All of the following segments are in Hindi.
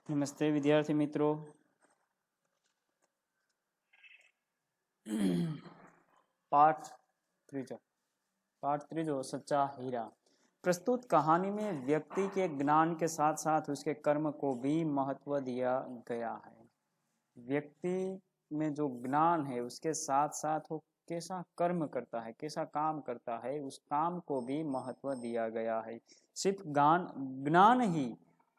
नमस्ते विद्यार्थी मित्रों। पाठ त्रीजो सच्चा हीरा। प्रस्तुत कहानी में व्यक्ति के ज्ञान के साथ साथ उसके कर्म को भी महत्व दिया गया है। व्यक्ति में जो ज्ञान है उसके साथ साथ वो कैसा कर्म करता है, कैसा काम करता है, उस काम को भी महत्व दिया गया है। सिर्फ ज्ञान ही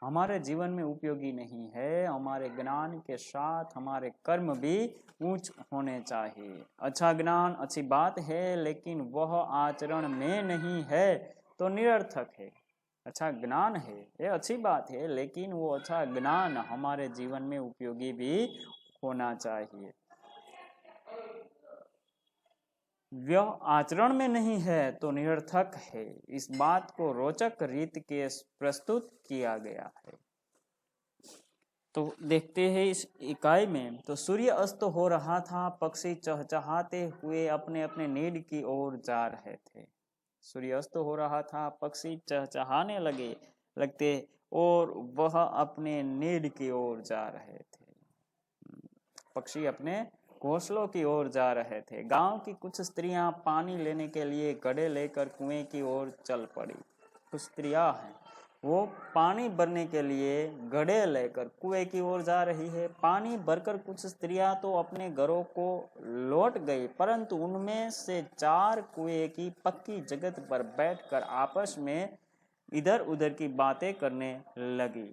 हमारे जीवन में उपयोगी नहीं है, हमारे ज्ञान के साथ हमारे कर्म भी उच्च होने चाहिए। अच्छा ज्ञान अच्छी बात है, लेकिन वह आचरण में नहीं है तो निरर्थक है। अच्छा ज्ञान है ये अच्छी बात है, लेकिन वो अच्छा ज्ञान हमारे जीवन में उपयोगी भी होना चाहिए। वह आचरण में नहीं है तो निरर्थक है। इस बात को रोचक रीत के प्रस्तुत किया गया है। तो देखते हैं इस इकाई में। तो सूर्य अस्त हो रहा था, पक्षी चहचहाते हुए अपने अपने नीड की ओर जा रहे थे। सूर्य अस्त हो रहा था, पक्षी चहचहाने लगते और वह अपने नीड की ओर जा रहे थे। पक्षी अपने घोंसलों की ओर जा रहे थे। गांव की कुछ स्त्रियां पानी लेने के लिए घड़े लेकर कुएं की ओर चल पड़ी। कुछ स्त्रियां हैं, वो पानी भरने के लिए घड़े लेकर कुएं की ओर जा रही है। पानी भरकर कुछ स्त्रियां तो अपने घरों को लौट गई, परंतु उनमें से 4 कुएं की पक्की जगह पर बैठकर आपस में इधर उधर की बातें करने लगी।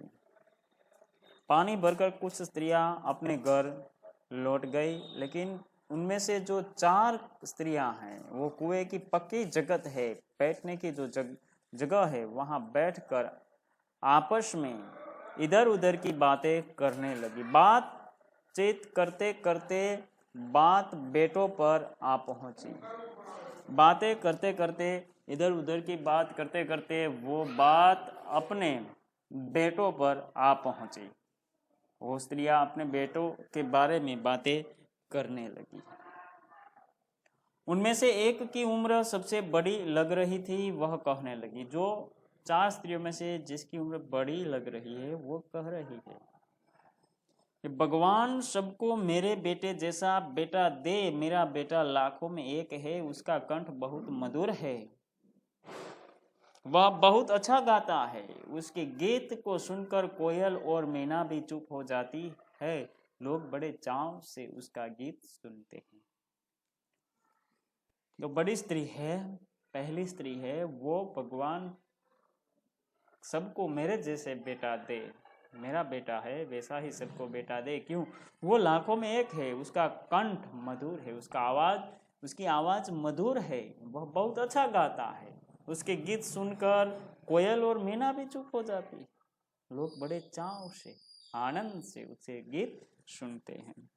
पानी भरकर कुछ स्त्रियां अपने घर लौट गई, लेकिन उनमें से जो 4 स्त्रियां हैं वो कुएं की पक्की जगह है, बैठने की जो जगह है वहां बैठकर आपस में इधर उधर की बातें करने लगी। बातचीत करते करते बात बेटों पर आ पहुंची। बातें करते करते इधर उधर की बात करते करते वो बात अपने बेटों पर आ पहुंची। वो स्त्रियां अपने बेटों के बारे में बातें करने लगी। उनमें से एक की उम्र सबसे बड़ी लग रही थी। वह कहने लगी, जो 4 स्त्रियों में से जिसकी उम्र बड़ी लग रही है वो कह रही है कि भगवान सबको मेरे बेटे जैसा बेटा दे। मेरा बेटा लाखों में एक है, उसका कंठ बहुत मधुर है, वह बहुत अच्छा गाता है। उसके गीत को सुनकर कोयल और मैना भी चुप हो जाती है। लोग बड़े चाव से उसका गीत सुनते हैं। जो बड़ी स्त्री है, पहली स्त्री है, वो भगवान सबको मेरे जैसे बेटा दे, मेरा बेटा है वैसा ही सबको बेटा दे। क्यों? वो लाखों में एक है, उसका कंठ मधुर है, उसकी आवाज मधुर है, वह बहुत अच्छा गाता है। उसके गीत सुनकर कोयल और मीना भी चुप हो जाती है। लोग बड़े चाव से, आनंद से उसके गीत सुनते हैं।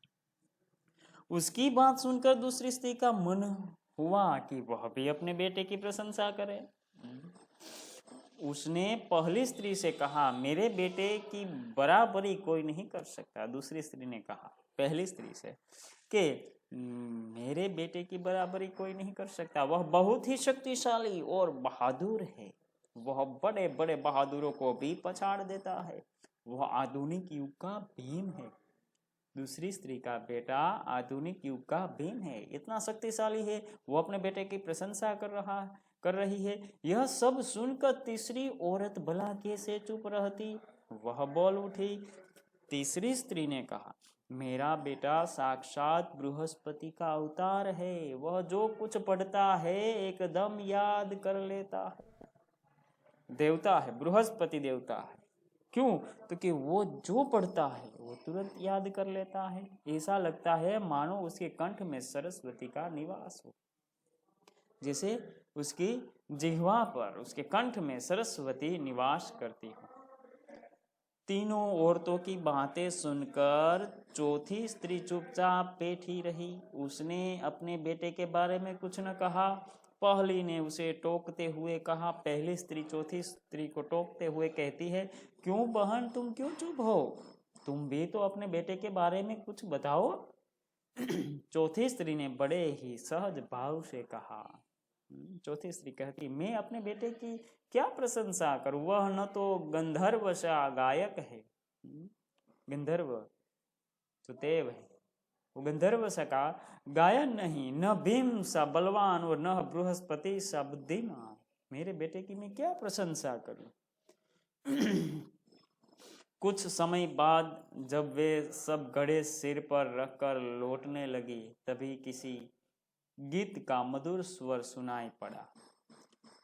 उसकी बात सुनकर दूसरी स्त्री का मन हुआ कि वह भी अपने बेटे की प्रशंसा करे। उसने पहली स्त्री से कहा, मेरे बेटे की बराबरी कोई नहीं कर सकता। दूसरी स्त्री ने कहा पहली स्त्री से कि मेरे बेटे की बराबरी कोई नहीं कर सकता, वह बहुत ही शक्तिशाली और बहादुर है, वह बड़े बड़े बहादुरों को भी पछाड़ देता है, वह आधुनिक युग का भीम है। दूसरी स्त्री का बेटा आधुनिक युग का भीम है, इतना शक्तिशाली है, वो अपने बेटे की प्रशंसा कर रही है। यह सब सुनकर तीसरी औरत भला कैसे चुप रहती? वह बोल उठी। तीसरी स्त्री ने कहा, मेरा बेटा साक्षात बृहस्पति का अवतार है, वह जो कुछ पढ़ता है एकदम याद कर लेता है। देवता है, बृहस्पति देवता है। क्यों? क्योंकि वो जो पढ़ता है वो तुरंत याद कर लेता है। ऐसा लगता है मानो उसके कंठ में सरस्वती का निवास हो, जैसे उसकी जिह्वा पर, उसके कंठ में सरस्वती निवास करती हो। तीनों औरतों की बातें सुनकर चौथी स्त्री चुपचाप बैठी रही। उसने अपने बेटे के बारे में कुछ न कहा। पहली ने उसे टोकते हुए कहा, पहली स्त्री चौथी स्त्री को टोकते हुए कहती है, क्यों बहन, तुम क्यों चुप हो? तुम भी तो अपने बेटे के बारे में कुछ बताओ। चौथी स्त्री ने बड़े ही सहज भाव से कहा। चौथी स्त्री कहती, मैं अपने बेटे की क्या प्रशंसा करूं, वह न तो गंधर्व सा गायक है, गंधर्व जो देव है, वो गंधर्व सका गायन नहीं, न भीम सा बलवान और न बृहस्पति सा बुद्धिमान। मेरे बेटे की मैं क्या प्रशंसा करूं। कुछ समय बाद जब वे सब घड़े सिर पर रखकर लौटने लगी, तभी किसी गीत का मधुर स्वर सुनाई पड़ा।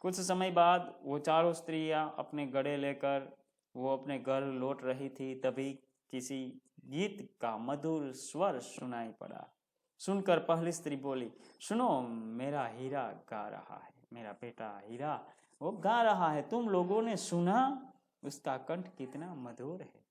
कुछ समय बाद वो चारों स्त्रियां अपने घड़े लेकर वो अपने घर लौट रही थी, तभी किसी गीत का मधुर स्वर सुनाई पड़ा। सुनकर पहली स्त्री बोली, सुनो, मेरा हीरा गा रहा है, मेरा बेटा हीरा वो गा रहा है, तुम लोगों ने सुना? उसका कंठ कितना मधुर है।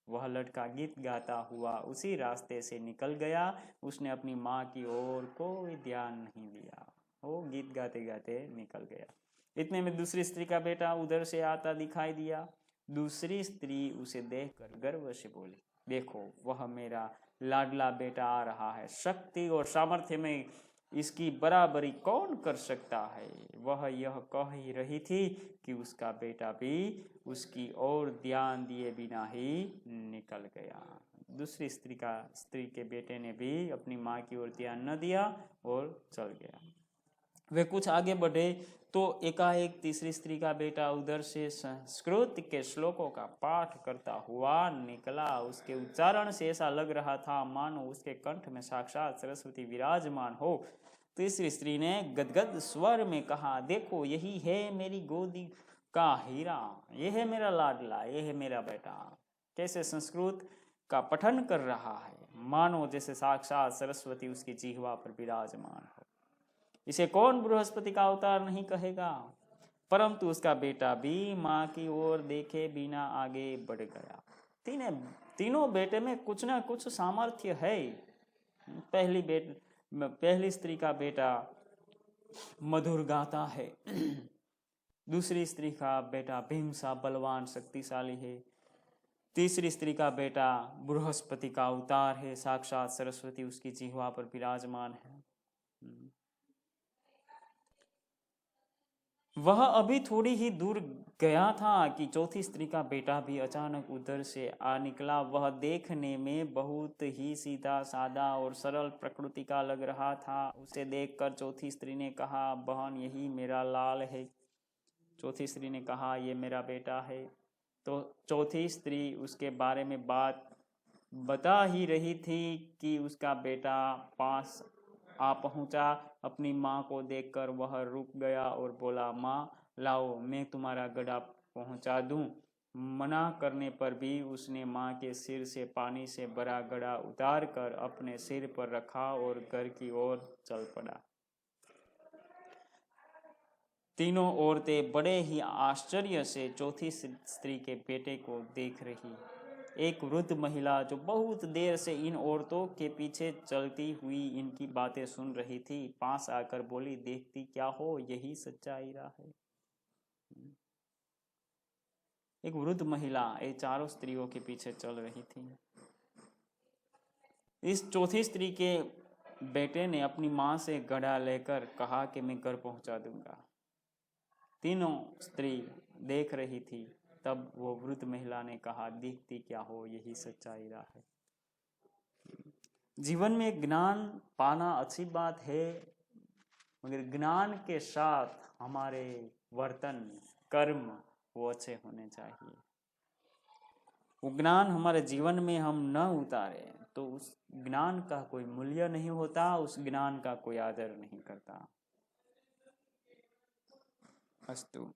वह लड़का गीत गाता हुआ उसी रास्ते से निकल गया। उसने अपनी माँ की ओर कोई ध्यान नहीं दिया, वो गीत गाते गाते निकल गया। इतने में दूसरी स्त्री का बेटा उधर से आता दिखाई दिया। दूसरी स्त्री उसे देखकर गर्व से बोली, देखो, वह मेरा लाडला बेटा आ रहा है, शक्ति और सामर्थ्य में इसकी बराबरी कौन कर सकता है। वह यह कह ही रही थी कि उसका बेटा भी उसकी ओर ध्यान दिए बिना ही निकल गया। दूसरी स्त्री के बेटे ने भी अपनी माँ की ओर ध्यान न दिया और चल गया। वे कुछ आगे बढ़े तो एकाएक तीसरी स्त्री का बेटा उधर से संस्कृत के श्लोकों का पाठ करता हुआ निकला। उसके उच्चारण से ऐसा लग रहा था मानो उसके कंठ में साक्षात सरस्वती विराजमान हो। तीसरी स्त्री ने गदगद स्वर में कहा, देखो, यही है मेरी गोदी का हीरा, यह है मेरा लाडला, यह है मेरा बेटा। कैसे संस्कृत का पठन कर रहा है, मानो जैसे साक्षात सरस्वती उसकी जिह्वा पर विराजमान हो। इसे कौन बृहस्पति का अवतार नहीं कहेगा। परंतु उसका बेटा भी माँ की ओर देखे बिना आगे बढ़ गया। तीनों बेटे में कुछ ना कुछ सामर्थ्य है। पहली स्त्री का बेटा मधुर गाता है। दूसरी स्त्री का बेटा भीम सा बलवान शक्तिशाली है। तीसरी स्त्री का बेटा बृहस्पति का अवतार है, साक्षात सरस्वती उसकी जिह्वा पर विराजमान है। वह अभी थोड़ी ही दूर गया था कि चौथी स्त्री का बेटा भी अचानक उधर से आ निकला। वह देखने में बहुत ही सीधा साधा और सरल प्रकृति का लग रहा था। उसे देखकर चौथी स्त्री ने कहा, बहन, यही मेरा लाल है। चौथी स्त्री ने कहा, ये मेरा बेटा है। तो चौथी स्त्री उसके बारे में बात बता ही रही थी कि उसका बेटा पास आ पहुंचा। अपनी माँ को देखकर वह रुक गया और बोला, माँ, लाओ, मैं तुम्हारा घड़ा पहुंचा दूं। मना करने पर भी उसने माँ के सिर से पानी से भरा घड़ा उतार कर अपने सिर पर रखा और घर की ओर चल पड़ा। तीनों औरतें बड़े ही आश्चर्य से चौथी स्त्री के बेटे को देख रही। एक वृद्ध महिला जो बहुत देर से इन औरतों के पीछे चलती हुई इनकी बातें सुन रही थी, पास आकर बोली, देखती क्या हो, यही सच्चा हीरा है। एक वृद्ध महिला ये चारों स्त्रियों के पीछे चल रही थी। इस चौथी स्त्री के बेटे ने अपनी माँ से घड़ा लेकर कहा कि मैं घर पहुंचा दूंगा। तीनों स्त्री देख रही थी। तब वो वृद्ध महिला ने कहा, देखती क्या हो, यही सच्चा हीरा है। जीवन में ज्ञान पाना अच्छी बात है, मगर ज्ञान के साथ हमारे वर्तन, कर्म वो अच्छे होने चाहिए। वो ज्ञान हमारे जीवन में हम न उतारे तो उस ज्ञान का कोई मूल्य नहीं होता, उस ज्ञान का कोई आदर नहीं करता। अस्तु।